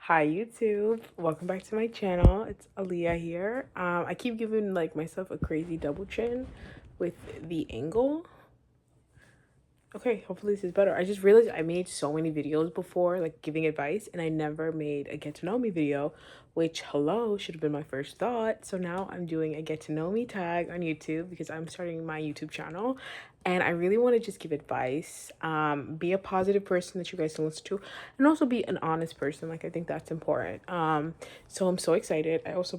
Hi YouTube, welcome back to my channel. It's Aaliyah here. I keep giving like myself a crazy double chin with the angle. Okay, hopefully this is better. I just realized I made so many videos before, like giving advice, and I never made a get to know me video, which hello should have been my first thought. So now I'm doing a get to know me tag on YouTube because I'm starting my YouTube channel, and I really want to just give advice, be a positive person that you guys can listen to, and also be an honest person. Like I think that's important. So I'm so excited. I also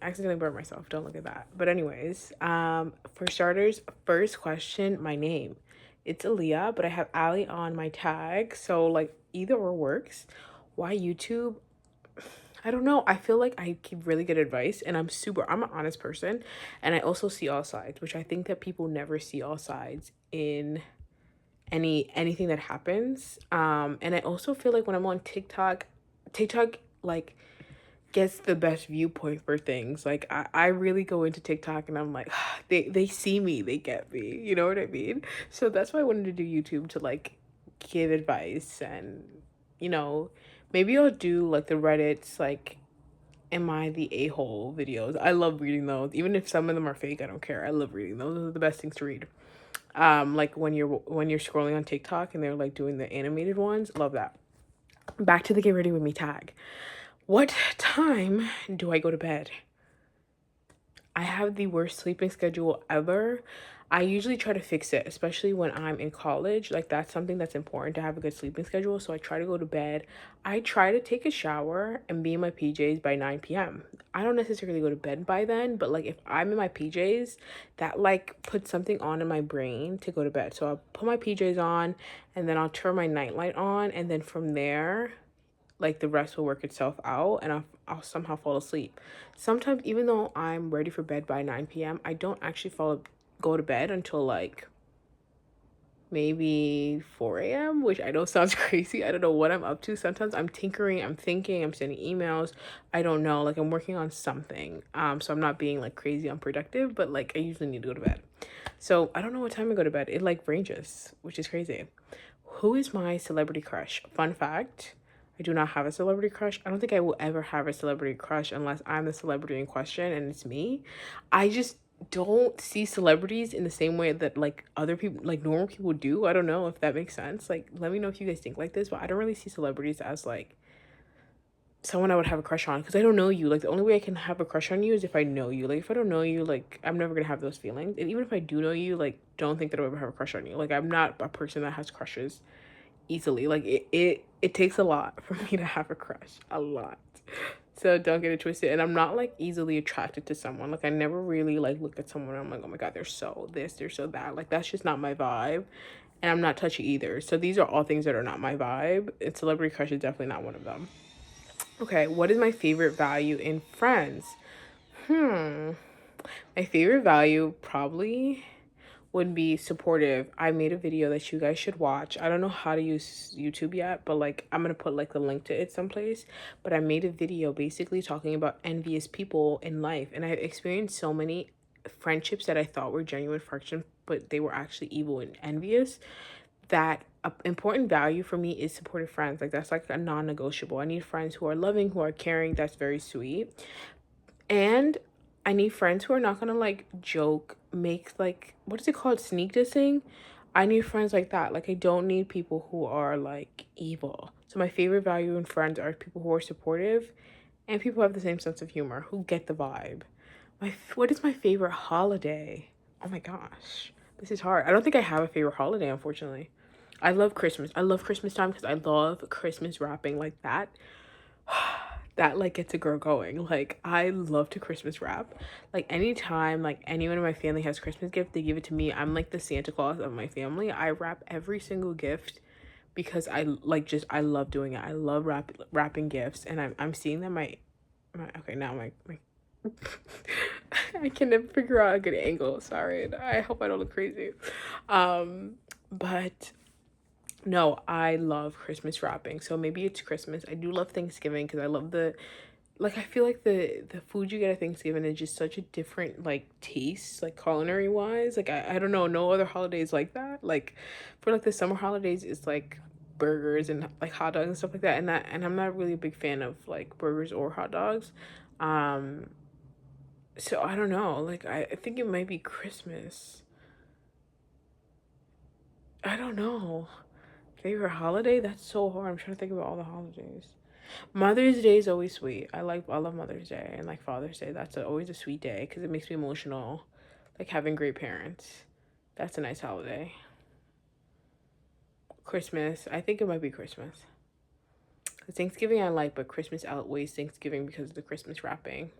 accidentally burned myself. Don't look at that. But anyways, for starters, first question, my name. It's Aaliyah, but I have Ali on my tag. So like either or works. Why YouTube? I don't know. I feel like I give really good advice and I'm an honest person and I also see all sides, which I think that people never see all sides in anything that happens. And I also feel like when I'm on TikTok like gets the best viewpoint for things. Like I really go into TikTok and I'm like, they see me, they get me. You know what I mean? So that's why I wanted to do YouTube to like give advice and you know, maybe I'll do like the Reddit's like am I the a-hole videos. I love reading those. Even if some of them are fake, I don't care. I love reading those. Those are the best things to read. Like when you're scrolling on TikTok and they're like doing the animated ones, love that. Back to the get ready with me tag. What time do I go to bed? I have the worst sleeping schedule ever. I usually try to fix it, especially when I'm in college. Like, that's something that's important to have a good sleeping schedule. So, I try to go to bed. I try to take a shower and be in my PJs by 9 p.m. I don't necessarily go to bed by then, but like, if I'm in my PJs, that like puts something on in my brain to go to bed. So, I'll put my PJs on and then I'll turn my nightlight on. And then from there, like the rest will work itself out and I'll somehow fall asleep. Sometimes even though I'm ready for bed by 9 p.m., I don't actually go to bed until like maybe 4 a.m., which I know sounds crazy. I don't know what I'm up to. Sometimes I'm tinkering, I'm thinking, I'm sending emails. I don't know. Like I'm working on something. So I'm not being like crazy unproductive, but like I usually need to go to bed. So I don't know what time I go to bed. It like ranges, which is crazy. Who is my celebrity crush? Fun fact, I do not have a celebrity crush. I don't think I will ever have a celebrity crush unless I'm the celebrity in question and it's me. I just don't see celebrities in the same way that like other people, like normal people do. I don't know if that makes sense. Like, let me know if you guys think like this, but I don't really see celebrities as like someone I would have a crush on because I don't know you. Like the only way I can have a crush on you is if I know you. Like if I don't know you, like I'm never gonna have those feelings. And even if I do know you, like don't think that I'll ever have a crush on you. Like I'm not a person that has crushes easily. Like it takes a lot for me to have a crush. A lot. So don't get it twisted. And I'm not like easily attracted to someone. Like I never really like look at someone and I'm like, oh my god, they're so this, they're so that. Like that's just not my vibe. And I'm not touchy either. So these are all things that are not my vibe. And celebrity crush is definitely not one of them. Okay, what is my favorite value in friends? Hmm. My favorite value probably would be supportive. I made a video that you guys should watch. I don't know how to use YouTube yet, but like I'm gonna put like the link to it someplace. But I made a video basically talking about envious people in life, and I've experienced so many friendships that I thought were genuine friendship, but they were actually evil and envious. That a important value for me is supportive friends. Like that's like a non-negotiable. I need friends who are loving, who are caring. That's very sweet. And I need friends who are not gonna like joke, make like what is it called? Sneak dissing. I need friends like that. Like I don't need people who are like evil. So my favorite value in friends are people who are supportive and people who have the same sense of humor, who get the vibe. What is my favorite holiday? Oh my gosh. This is hard. I don't think I have a favorite holiday, unfortunately. I love Christmas. I love Christmas time because I love Christmas wrapping like that. That like gets a girl going. Like I love to Christmas wrap. Like anytime like anyone in my family has Christmas gift, they give it to me. I'm like the Santa Claus of my family. I wrap every single gift because I like just I love doing it. I love wrapping gifts and I'm seeing that my okay now my I can never figure out a good angle. Sorry. I hope I don't look crazy. But no, I love Christmas wrapping. So maybe it's Christmas. I do love Thanksgiving because I love the like I feel like the food you get at Thanksgiving is just such a different like taste, like culinary wise. Like I don't know, no other holidays like that. Like for like the summer holidays it's like burgers and like hot dogs and stuff like that. And I'm not really a big fan of like burgers or hot dogs. Um, so I don't know. Like I think it might be Christmas. I don't know. Favorite holiday? That's so hard. I'm trying to think about all the holidays. Mother's Day is always sweet. I love Mother's Day and like Father's Day. That's always a sweet day because it makes me emotional. Like having great parents. That's a nice holiday. Christmas. I think it might be Christmas. Thanksgiving I like, but Christmas outweighs Thanksgiving because of the Christmas wrapping.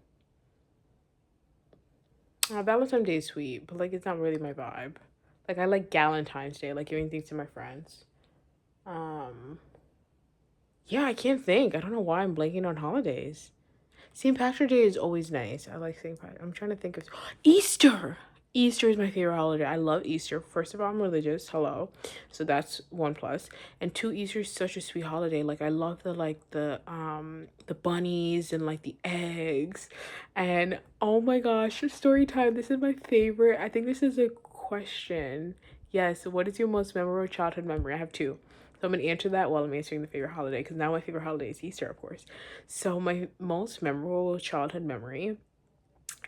Valentine's Day is sweet, but like it's not really my vibe. Like I like Galentine's Day, like giving things to my friends. Um, yeah, I can't think. I don't know why I'm blanking on holidays. St. Patrick's Day is always nice. I like St. Patrick. I'm trying to think of Easter. Easter is my favorite holiday. I love Easter. First of all, I'm religious. Hello, so that's one plus. And two, Easter is such a sweet holiday. Like I love the bunnies and like the eggs, and oh my gosh, story time. This is my favorite. I think this is a question. Yes. What is your most memorable childhood memory? I have two. So I'm gonna answer that while I'm answering the favorite holiday because now my favorite holiday is Easter, of course. So my most memorable childhood memory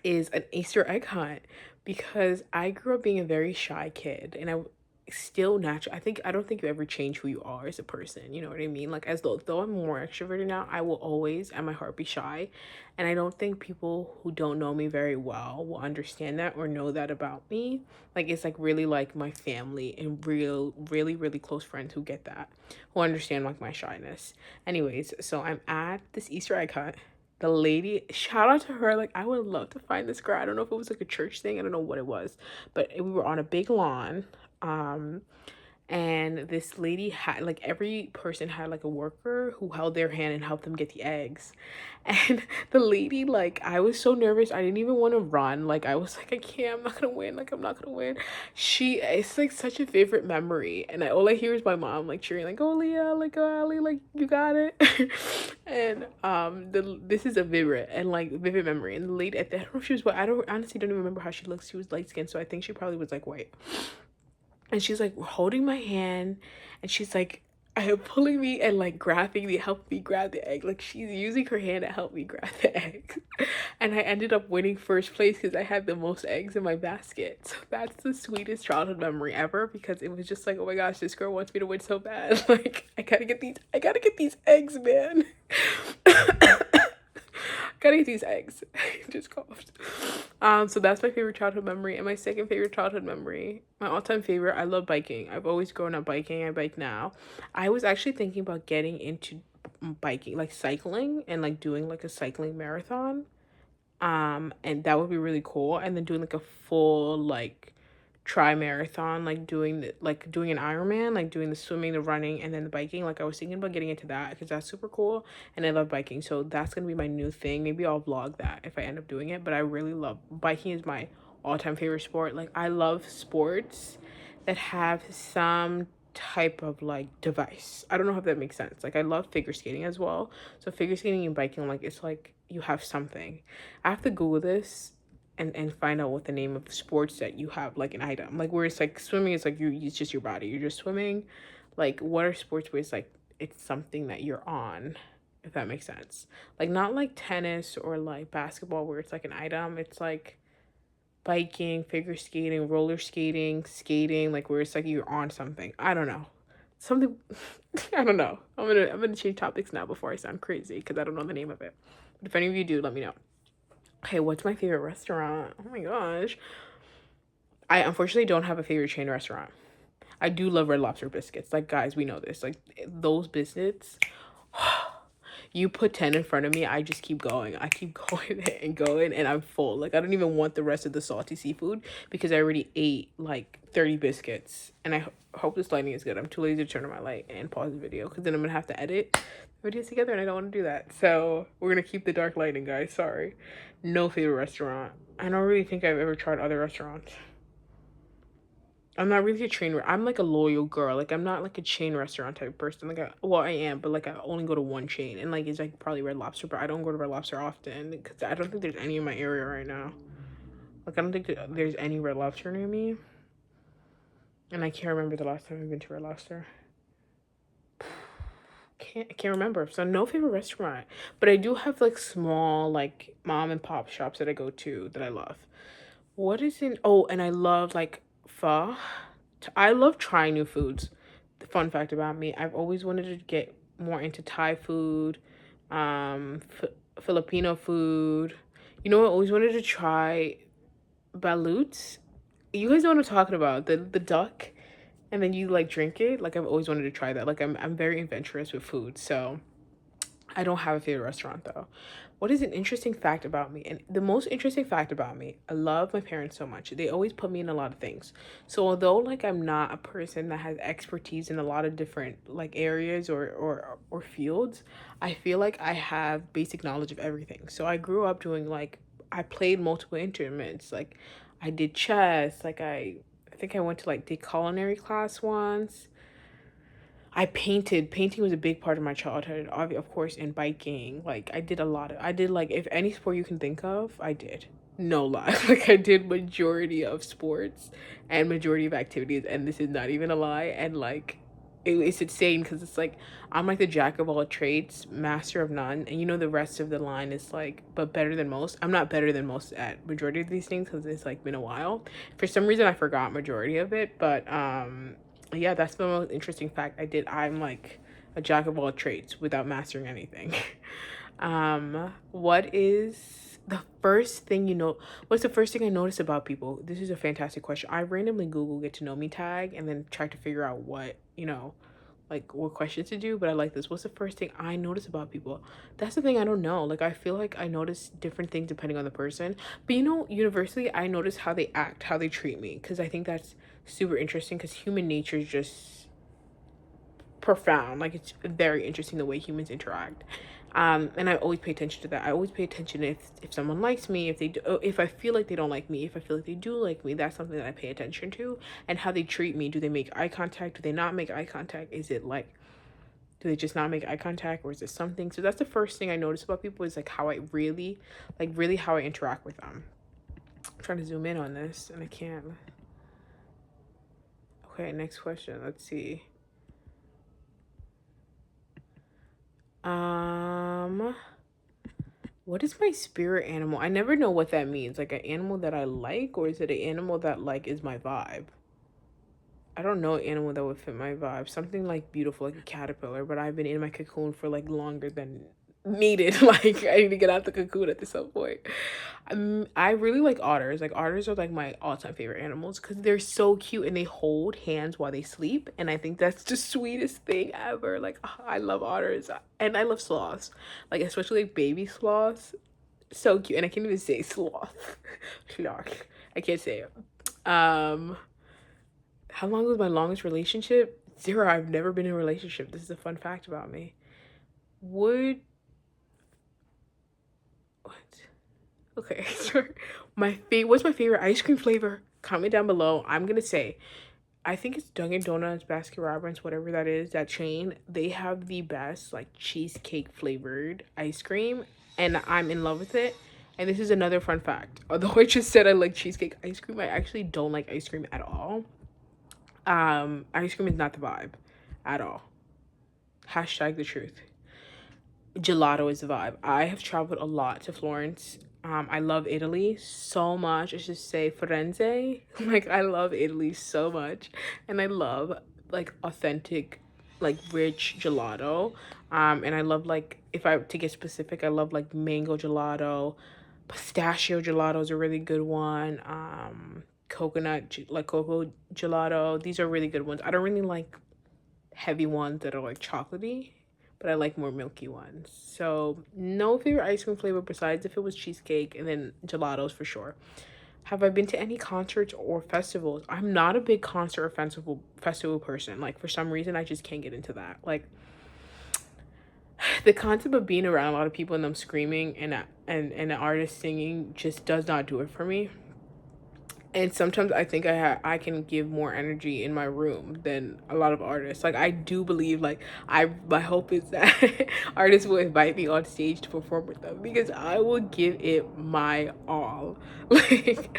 is an Easter egg hunt because I grew up being a very shy kid and I still natural. I don't think you ever change who you are as a person. You know what I mean? Like as though I'm more extroverted now, I will always at my heart be shy. And I don't think people who don't know me very well will understand that or know that about me. Like it's like really like my family and really close friends who get that, who understand like my shyness. Anyways, so I'm at this Easter egg hunt. The lady, shout out to her, like I would love to find this girl. I don't know if it was like a church thing, I don't know what it was, but we were on a big lawn. um and this lady had like every person had like a worker who held their hand and helped them get the eggs. And the lady, like I was so nervous, I didn't even want to run. Like I was like, I can't, I'm not gonna win, like I'm not gonna win. It's like such a favorite memory, and all I hear is my mom like cheering, like, oh Leah, like, oh Ali, like you got it. And this is a vivid memory. And the lady, I don't know if she was white. I don't honestly don't even remember how she looks. She was light skinned, so I think she probably was like white. And she's like holding my hand, and she's like pulling me and like grabbing me, help me grab the egg. Like she's using her hand to help me grab the egg. And I ended up winning first place because I had the most eggs in my basket. So that's the sweetest childhood memory ever because it was just like, oh my gosh, this girl wants me to win so bad. Like I gotta get these eggs, man. Gotta get these eggs. Just coughed. So that's my favorite childhood memory. And my second favorite childhood memory, my all-time favorite, I love biking. I've always grown up biking. I bike now. I was actually thinking about getting into biking, like cycling and like doing like a cycling marathon. And that would be really cool. And then doing like a full like tri marathon, like doing an Ironman, like doing the swimming, the running, and then the biking. Like I was thinking about getting into that because that's super cool, and I love biking. So that's gonna be my new thing. Maybe I'll vlog that if I end up doing it. But I really love biking. Is my all-time favorite sport. Like I love sports that have some type of like device. I don't know if that makes sense. Like I love figure skating as well. So figure skating and biking, like it's like you have something. I have to Google this and find out what the name of sports that you have like an item. Like where it's like swimming is like you it's just your body. You're just swimming. Like what are sports where it's like it's something that you're on, if that makes sense. Like not like tennis or like basketball where it's like an item. It's like biking, figure skating, roller skating, skating, like where it's like you're on something. I don't know. Something I don't know. I'm gonna change topics now before I sound crazy because I don't know the name of it. But if any of you do, let me know. Okay, what's my favorite restaurant? Oh my gosh. I unfortunately don't have a favorite chain restaurant. I do love Red Lobster biscuits. Like guys, we know this. Like those biscuits, you put 10 in front of me, I just keep going. I keep going and going and I'm full. Like I don't even want the rest of the salty seafood because I already ate like 30 biscuits. And I hope this lighting is good. I'm too lazy to turn on my light and pause the video because then I'm gonna have to edit videos together and I don't want to do that. So we're gonna keep the dark lighting, guys. Sorry. No favorite restaurant. I don't really think I've ever tried other restaurants. I'm not really a I'm like a loyal girl. Like I'm not like a chain restaurant type of person. Like well, I am, but like I only go to one chain, and like it's like probably Red Lobster, but I don't go to Red Lobster often because I don't think there's any in my area right now. Like I don't think there's any Red Lobster near me, and I can't remember the last time I've been to Red Lobster. I can't remember. So no favorite restaurant, but I do have like small like mom and pop shops that I go to that I love. What is in? Oh, and I love like pho. I love trying new foods. The fun fact about me, I've always wanted to get more into Thai food, Filipino food. You know, I always wanted to try balutes. You guys know what I'm talking about? The duck, and then you like drink it. Like I've always wanted to try that. Like I'm very adventurous with food, so I don't have a favorite restaurant though. What is an interesting fact about me? And the most interesting fact about me, I love my parents so much. They always put me in a lot of things. So although like I'm not a person that has expertise in a lot of different like areas or fields, I feel like I have basic knowledge of everything. So I grew up doing like I played multiple instruments. Like I did chess, like I think I went to like did culinary class once. I painted. Painting was a big part of my childhood, of course, and biking. Like I did a lot of I did like if any sport you can think of, I did. No lie. Like I did majority of sports and majority of activities, and this is not even a lie. And like it's insane because it's like I'm like the jack of all trades, master of none, and you know the rest of the line is like but better than most. I'm not better than most at majority of these things because it's like been a while. For some reason I forgot majority of it, but yeah, that's the most interesting fact I did. I'm like a jack of all trades without mastering anything. What is the first thing you know? What's the first thing I notice about people? This is a fantastic question. I randomly Google get to know me tag and then try to figure out what, like what questions to do, but I like this. What's the first thing I notice about people? That's the thing I don't know. Like I feel like I notice different things depending on the person. But universally I notice how they act, how they treat me, because I think that's super interesting because human nature is just profound. Like it's very interesting the way humans interact. And I always pay attention to that. I always pay attention if someone likes me, if they do, if I feel like they don't like me, if I feel like they do like me. That's something that I pay attention to, and how they treat me. Do they make eye contact? Do they not make eye contact? Is it like do they just not make eye contact, or is it something? So that's the first thing I notice about people is like how I really, like really how I interact with them. I'm trying to zoom in on this and I can't. Okay, next question. Let's see. Um, what is my spirit animal? I never know what that means. Like an animal that I like, or is it an animal that like is my vibe? I don't know an animal that would fit my vibe. Something like beautiful, like a caterpillar, but I've been in my cocoon for like longer than needed. Like I need to get out the cocoon at some point. I really like otters. Like otters are like my all-time favorite animals because they're so cute and they hold hands while they sleep, and I think that's the sweetest thing ever. Like I love otters and I love sloths, like especially like baby sloths. So cute, and I can't even say sloth. Sloth. I can't say it. Um, how long was my longest relationship? Zero. I've never been in a relationship. This is a fun fact about me. Would what? Okay, so what's my favorite ice cream flavor? Comment down below. I'm gonna say I think it's Dunkin' Donuts, Baskin Robbins, whatever that is, that chain. They have the best like cheesecake flavored ice cream, and I'm in love with it. And this is another fun fact. Although I just said I like cheesecake ice cream, I actually don't like ice cream at all. Ice cream is not the vibe at all. Hashtag the truth. Gelato is the vibe. I have traveled a lot to Florence. I love Italy so much. I should say Firenze. Like I love Italy so much, and I love like authentic, like rich gelato. And I love like if I to get specific, I love like mango gelato, pistachio gelato is a really good one. Like cocoa gelato. These are really good ones. I don't really like heavy ones that are like chocolatey, but I like more milky ones. So no favorite ice cream flavor besides if it was cheesecake, and then gelatos for sure. Have I been to any concerts or festivals? I'm not a big concert or festival person. Like for some reason I just can't get into that. Like the concept of being around a lot of people and them screaming and an artist singing just does not do it for me. And sometimes I think I can give more energy in my room than a lot of artists. Like I do believe like my hope is that artists will invite me on stage to perform with them because I will give it my all. Like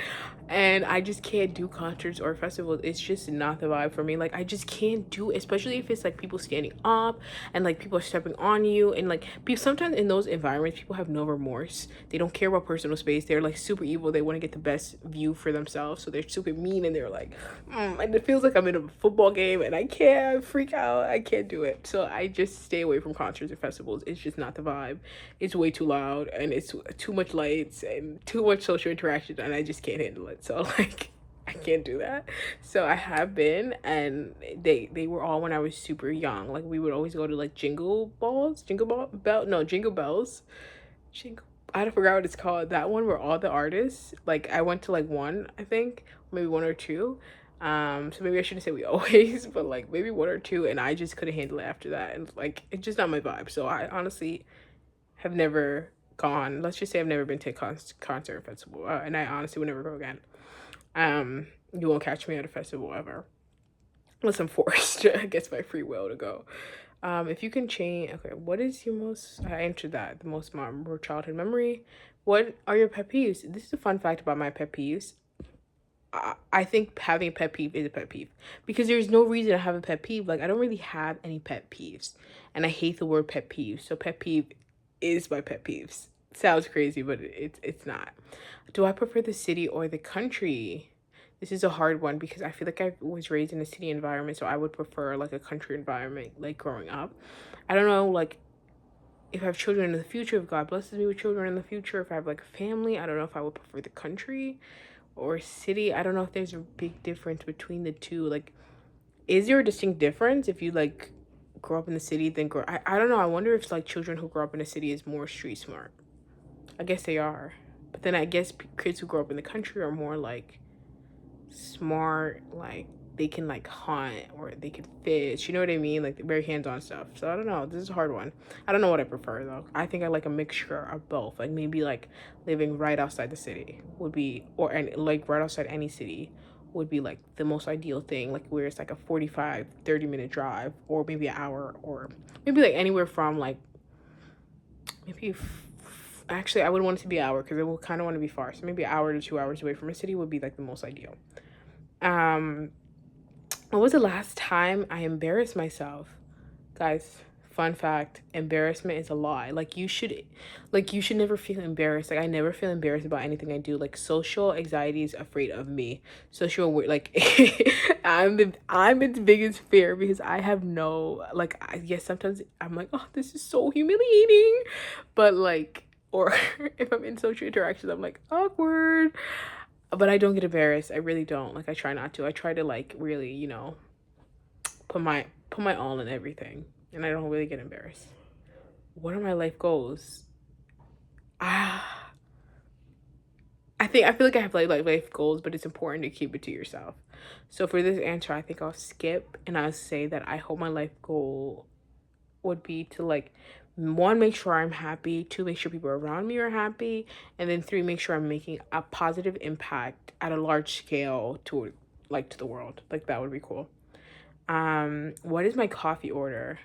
And I just can't do concerts or festivals. It's just not the vibe for me. Like I just can't do it, especially if it's like people standing up and like people are stepping on you and like people sometimes in those environments people have no remorse. They don't care about personal space. They're like super evil. They want to get the best view for themselves. So they're super mean and they're like, and it feels like I'm in a football game and I can't freak out. I can't do it. So I just stay away from concerts or festivals. It's just not the vibe. It's way too loud and it's too much lights and too much social interaction and I just can't handle it. So like I can't do that. So I have been, and they were all when I was super young. Like we would always go to like jingle bells, jingle. I don't forgot what it's called. That one where all the artists. Like I went to like one, I think, maybe one or two. So maybe I shouldn't say we always, but like maybe one or two, and I just couldn't handle it after that, and like it's just not my vibe. So I honestly have never gone. Let's just say I've never been to a concert or festival, and I honestly would never go again. You won't catch me at a festival ever, unless I'm forced, I guess, by free will to go. If you can change, okay, what is your most? I answered that. The most memorable childhood memory. What are your pet peeves? This is a fun fact about my pet peeves. I think having a pet peeve is a pet peeve because there's no reason to have a pet peeve. Like I don't really have any pet peeves, and I hate the word pet peeve. So pet peeve is my pet peeves. Sounds crazy, but it's not. Do I prefer the city or the country? This is a hard one because I feel like I was raised in a city environment, so I would prefer like a country environment like growing up. I don't know, like if I have children in the future, if God blesses me with children in the future, if I have like a family, I don't know if I would prefer the country or city. I don't know if there's a big difference between the two. Like, is there a distinct difference if you like grow up in the city then grow? I don't know. I wonder if like children who grow up in a city is more street smart. I guess they are, but then I guess kids who grow up in the country are more like smart, like they can like hunt or they can fish, you know what I mean, like very hands-on stuff. So I don't know, this is a hard one. I don't know what I prefer though. I think I like a mixture of both, like maybe like living right outside the city would be, or and like right outside any city would be like the most ideal thing, like where it's like a 45-30 minute drive or maybe an hour, or maybe like anywhere from like maybe actually I would want it to be an hour because I would kind of want to be far, so maybe an hour to 2 hours away from a city would be like the most ideal. um when was the last time I embarrassed myself? Guys, fun fact, embarrassment is a lie. Like you should never feel embarrassed. Like I never feel embarrassed about anything I do. Like social anxiety is afraid of me. Like I'm its biggest fear because I have no like yes, sometimes I'm like, oh, this is so humiliating. But like or if I'm in social interactions, I'm like awkward. But I don't get embarrassed. I really don't. Like I try not to. I try to like really, put my all in everything, and I don't really get embarrassed. What are my life goals? Ah, I feel like I have like life goals, but it's important to keep it to yourself. So for this answer, I think I'll skip and I'll say that I hope my life goal would be to like one, make sure I'm happy, two, make sure people around me are happy, and then three, make sure I'm making a positive impact at a large scale to the world. Like that would be cool. What is my coffee order?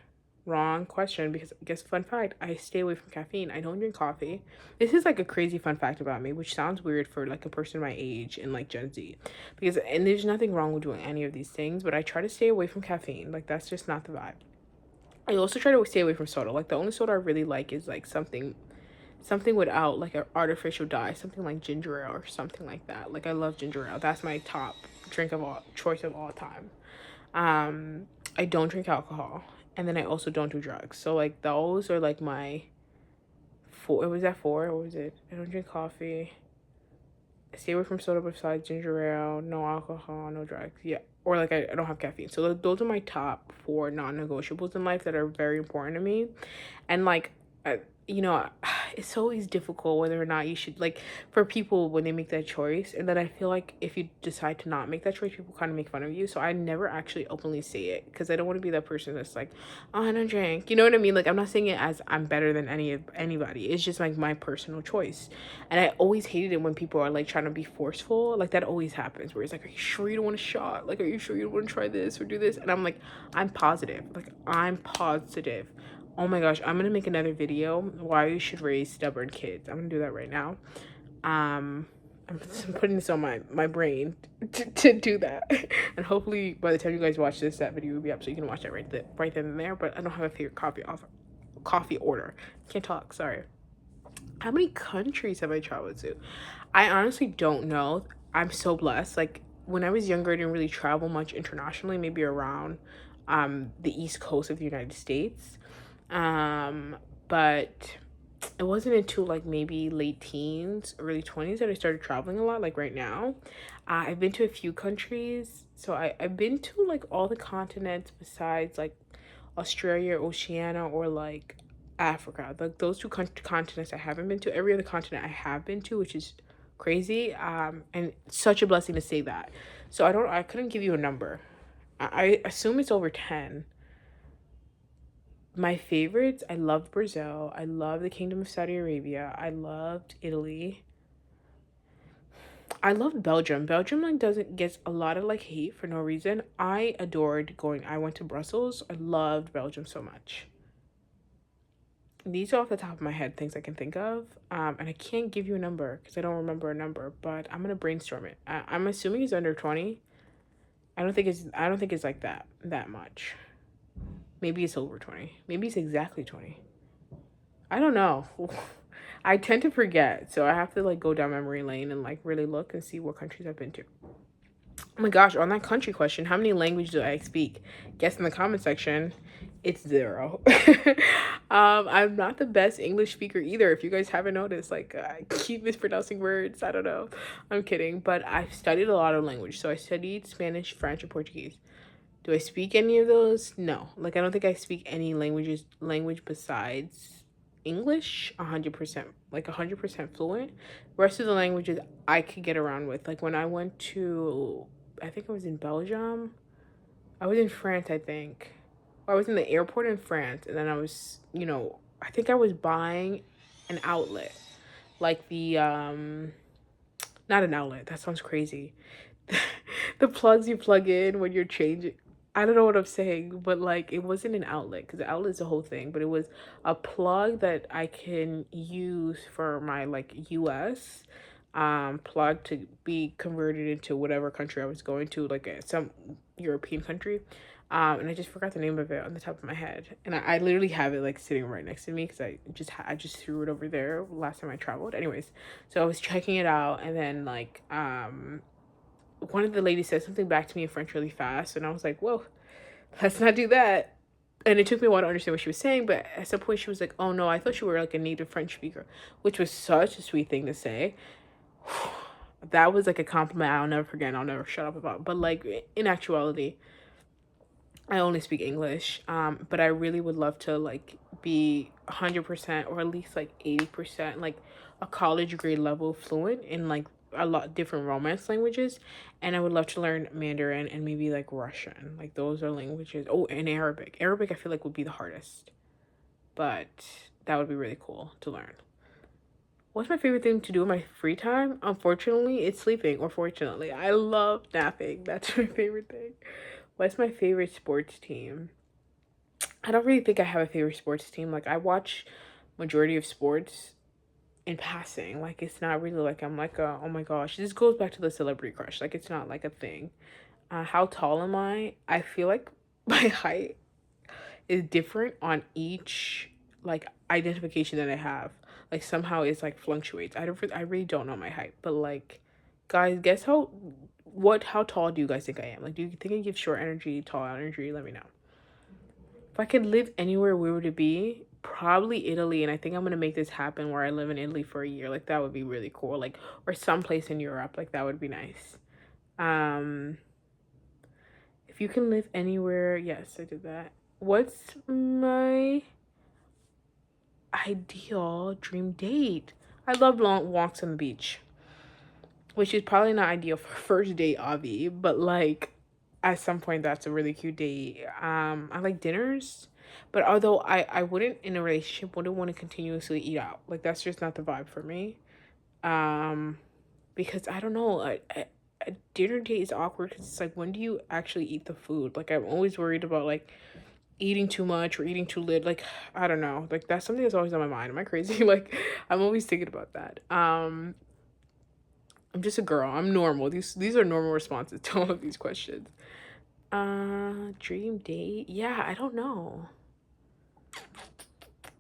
Wrong question, because I guess fun fact, I stay away from caffeine. I don't drink coffee. This is like a crazy fun fact about me, which sounds weird for like a person my age and like Gen Z. And there's nothing wrong with doing any of these things, but I try to stay away from caffeine. Like that's just not the vibe. I also try to stay away from soda. Like the only soda I really like is like something without like an artificial dye, something like ginger ale or something like that. Like I love ginger ale. That's my top drink of all choice of all time. I don't drink alcohol, and then I also don't do drugs. So like those are like my four. Was that four or was it? I don't drink coffee. I stay away from soda besides ginger ale. No alcohol. No drugs. Yeah. Or like I don't have caffeine. So those are my top four non-negotiables in life that are very important to me, and like I, you know it's always difficult whether or not you should like for people when they make that choice, and then I feel like if you decide to not make that choice, people kind of make fun of you. So I never actually openly say it because I don't want to be that person that's like, oh, I don't drink, you know what I mean? Like I'm not saying it as I'm better than anybody. It's just like my personal choice. And I always hated it when people are like trying to be forceful. Like that always happens where it's like, are you sure you don't want a shot? Like, are you sure you don't want to try this or do this? And I'm like, I'm positive. Like I'm positive. Oh my gosh, I'm gonna make another video why you should raise stubborn kids. I'm gonna do that right now. Um I'm putting this on my brain to do that. And hopefully by the time you guys watch this, that video will be up so you can watch that right then and there. But I don't have a favorite coffee order. Can't talk, sorry. How many countries have I traveled to? I honestly don't know. I'm so blessed. Like when I was younger, I didn't really travel much internationally, maybe around the east coast of the United States. Um but it wasn't until like maybe late teens, early 20s that I started traveling a lot, like right now. I've been to a few countries. So I've been to like all the continents besides like Australia, Oceania, or like Africa. Like those two continents I haven't been to. Every other continent I have been to, which is crazy. And such a blessing to say that. So I couldn't give you a number. I assume it's over 10. My favorites, I loved Brazil. I love the Kingdom of Saudi Arabia. I loved Italy. I loved Belgium. Belgium like doesn't gets a lot of like hate for no reason. I adored going. I went to Brussels. I loved Belgium so much. These are off the top of my head things I can think of. And I can't give you a number because I don't remember a number, but I'm gonna brainstorm it. I'm assuming it's under 20. I don't think it's like that much. Maybe it's over 20. Maybe it's exactly 20. I don't know. I tend to forget, so I have to like go down memory lane and like really look and see what countries I've been to. Oh my gosh, on that country question, how many languages do I speak? Guess in the comment section. It's zero. I'm not the best English speaker either. If you guys haven't noticed, like I keep mispronouncing words. I don't know. I'm kidding, but I've studied a lot of language. So I studied Spanish, French, and Portuguese. Do I speak any of those? No. Like I don't think I speak any language besides English 100%, like 100% fluent. Rest of the languages I could get around with. Like when I went to, I think I was in Belgium. I was in France, I think. Or I was in the airport in France, and then I was, I think I was buying an outlet. Like not an outlet. That sounds crazy. The plugs you plug in when you're changing. I don't know what I'm saying, but like it wasn't an outlet because the outlet is the whole thing, but it was a plug that I can use for my like US plug to be converted into whatever country I was going to, like some European country. And I just forgot the name of it on the top of my head, and I literally have it like sitting right next to me because I just threw it over there last time I traveled. Anyways, so I was checking it out, and then like one of the ladies said something back to me in French really fast, and I was like, whoa, let's not do that. And it took me a while to understand what she was saying, but at some point she was like, oh no, I thought you were like a native French speaker, which was such a sweet thing to say. That was like a compliment I'll never forget and I'll never shut up about. But like in actuality, I only speak English. But I really would love to like be 100% or at least like 80% like a college grade level fluent in like a lot different romance languages. And I would love to learn Mandarin and maybe like Russian. Like those are languages. Oh, and Arabic. Arabic I feel like would be the hardest. But that would be really cool to learn. What's my favorite thing to do in my free time? Unfortunately, it's sleeping, or fortunately. I love napping. That's my favorite thing. What's my favorite sports team? I don't really think I have a favorite sports team. Like I watch majority of sports in passing. Like it's not really like I'm like oh my gosh. This goes back to the celebrity crush. Like it's not like a thing. How tall am I? I feel like my height is different on each like identification that I have. Like somehow it's like fluctuates. I really don't know my height, but like guys, guess how tall do you guys think I am? Like do you think I give short energy, tall energy? Let me know. If I could live anywhere, where would it be? Probably Italy, and I think I'm gonna make this happen where I live in Italy for a year. Like that would be really cool. Like or someplace in Europe. Like that would be nice. Um if you can live anywhere, yes, I did that. What's my ideal dream date? I love long walks on the beach, which is probably not ideal for first date, Avi, but like at some point that's a really cute date. I like dinners, but although I wouldn't in a relationship wouldn't want to continuously eat out. Like that's just not the vibe for me. Um, because I don't know, a dinner date is awkward because it's like when do you actually eat the food? Like I'm always worried about like eating too much or eating too little. Like I don't know, like that's something that's always on my mind. Am I crazy? Like I'm always thinking about that. I'm just a girl. I'm normal. These are normal responses to all of these questions. Dream date? Yeah, I don't know.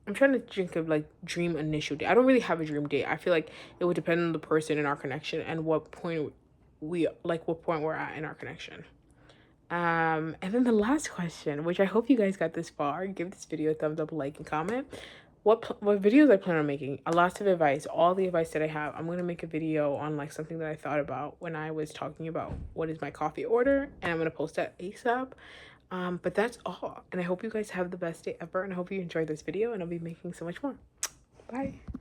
I'm trying to think of like dream initial date. I don't really have a dream date. I feel like it would depend on the person in our connection and what point what point we're at in our connection. And then the last question, which I hope you guys got this far, give this video a thumbs up, like, and comment. What videos I plan on making? A lots of advice, all the advice that I have. I'm gonna make a video on like something that I thought about when I was talking about what is my coffee order, and I'm gonna post that ASAP. But that's all, and I hope you guys have the best day ever, and I hope you enjoyed this video, and I'll be making so much more. Bye.